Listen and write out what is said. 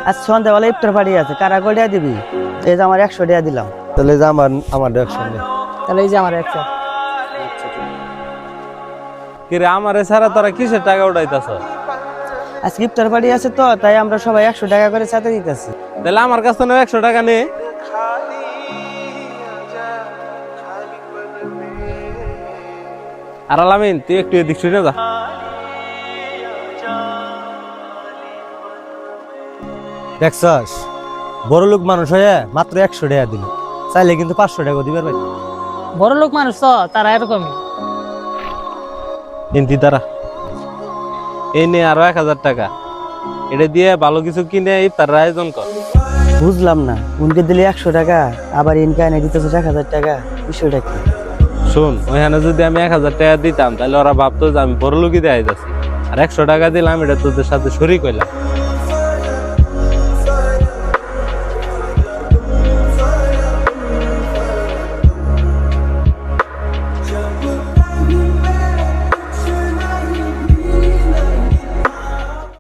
আজ সন্ধ্যাবেলা ইফতার পার্টি আছে, কারা কয়টা দিবি? এই যে আমার 100 টাকা দিলাম। তাহলে যে আমার 100 নে। তাহলে এই যে আমার 100। কিরে আমারে ছাড়া তোরা কিসের টাকা উঠাইতাছ? আজকে ইফতার পার্টি আছে তো, তাই আমরা সবাই 100 টাকা করে সাথে দিতেছি। তাহলে আমার কাছ থেকে 100 টাকা নে। আর আলামিন তুই একটু এদিক শুনে যা। দেখছস বড় লোক মানুষ হয়ে মাত্র 100 টাকা দিল, চাইলে কিন্তু 500 টাকা দিবার ভাই। বড় লোক মানুষ তো, তারা এরকমই। ইন্তি তারা এই নে আরো 1000 টাকা, এটা দিয়ে ভালো কিছু কিনে ইফতারের আয়োজন কর। বুঝলাম না, উনকে দিলে 100 টাকা, আবার ইনকা এনে দিতেছে 1000 টাকা, বিষয়টা কি? শোন, ওইখানে যদি আমি 1000 টাকা দিতাম তাহলে ওরা ভাবতো যে আমি বড় লোকই দিয়ে আইতাছি, আর 100 টাকা দিলাম, এটা তোদের সাথে শরিক হইলাম।